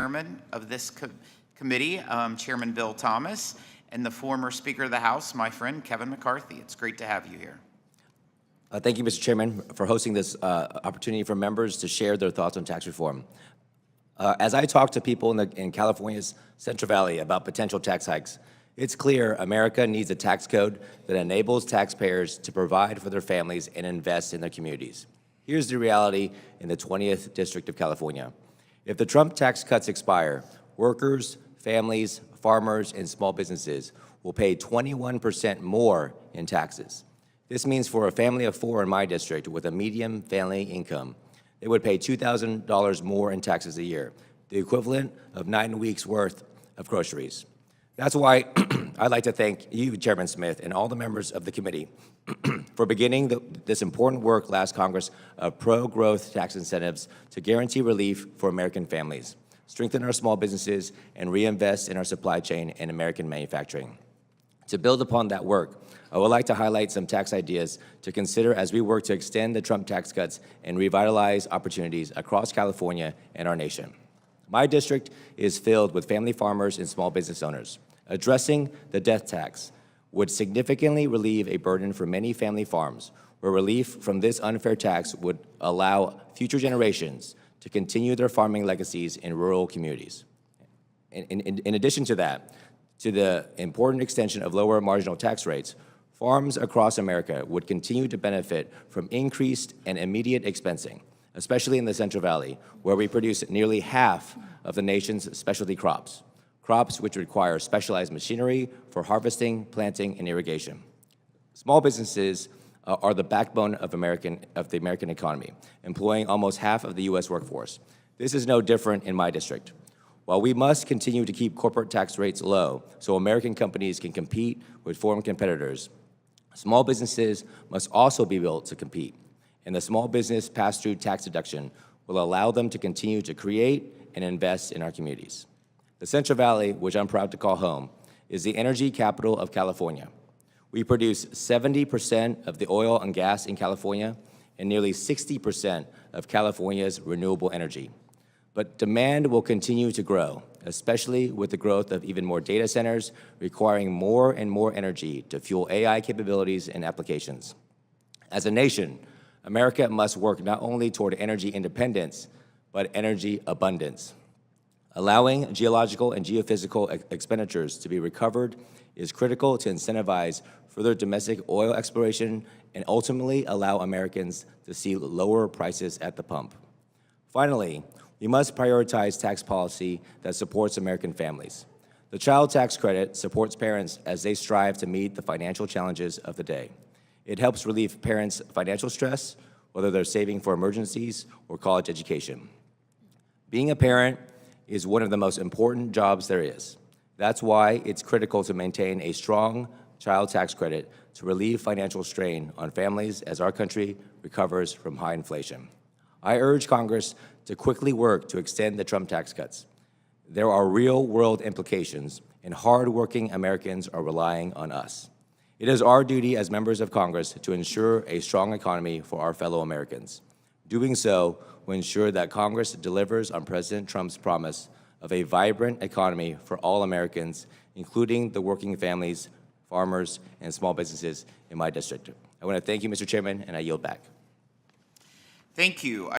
Chairman of this committee, Chairman Bill Thomas, and the former Speaker of the House, my friend Kevin McCarthy. It's great to have you here. Thank you, Mr. Chairman, for hosting this opportunity for members to share their thoughts on tax reform. As I talk to people in California's Central Valley about potential tax hikes, it's clear America needs a tax code that enables taxpayers to provide for their families and invest in their communities. Here's the reality in the 20th District of California. If the Trump tax cuts expire, workers, families, farmers, and small businesses will pay 21% more in taxes. This means for a family of four in my district with a median family income, they would pay $2,000 more in taxes a year, the equivalent of 9 weeks' worth of groceries. That's why I'd like to thank you, Chairman Smith, and all the members of the committee for beginning this important work last Congress of pro-growth tax incentives to guarantee relief for American families, strengthen our small businesses, and reinvest in our supply chain and American manufacturing. To build upon that work, I would like to highlight some tax ideas to consider as we work to extend the Trump tax cuts and revitalize opportunities across California and our nation. My district is filled with family farmers and small business owners. Addressing the death tax would significantly relieve a burden for many family farms, where relief from this unfair tax would allow future generations to continue their farming legacies in rural communities. In addition to that, to the important extension of lower marginal tax rates, farms across America would continue to benefit from increased and immediate expensing, especially in the Central Valley, where we produce nearly half of the nation's specialty crops which require specialized machinery for harvesting, planting, and irrigation. Small businesses are the backbone of the American economy, employing almost half of the U.S. workforce. This is no different in my district. While we must continue to keep corporate tax rates low so American companies can compete with foreign competitors, small businesses must also be built to compete, and the small business pass-through tax deduction will allow them to continue to create and invest in our communities. The Central Valley, which I'm proud to call home, is the energy capital of California. We produce 70% of the oil and gas in California and nearly 60% of California's renewable energy. But demand will continue to grow, especially with the growth of even more data centers requiring more and more energy to fuel AI capabilities and applications. As a nation, America must work not only toward energy independence, but energy abundance. Allowing geological and geophysical expenditures to be recovered is critical to incentivize further domestic oil exploration and ultimately allow Americans to see lower prices at the pump. Finally, we must prioritize tax policy that supports American families. The child tax credit supports parents as they strive to meet the financial challenges of the day. It helps relieve parents' financial stress, whether they're saving for emergencies or college education. Being a parent is one of the most important jobs there is. That's why it's critical to maintain a strong child tax credit to relieve financial strain on families as our country recovers from high inflation. I urge Congress to quickly work to extend the Trump tax cuts. There are real-world implications, and hard-working Americans are relying on us. It is our duty as members of Congress to ensure a strong economy for our fellow Americans. Doing so will ensure that Congress delivers on President Trump's promise of a vibrant economy for all Americans, including the working families, farmers, and small businesses in my district. I want to thank you, Mr. Chairman, and I yield back. Thank you.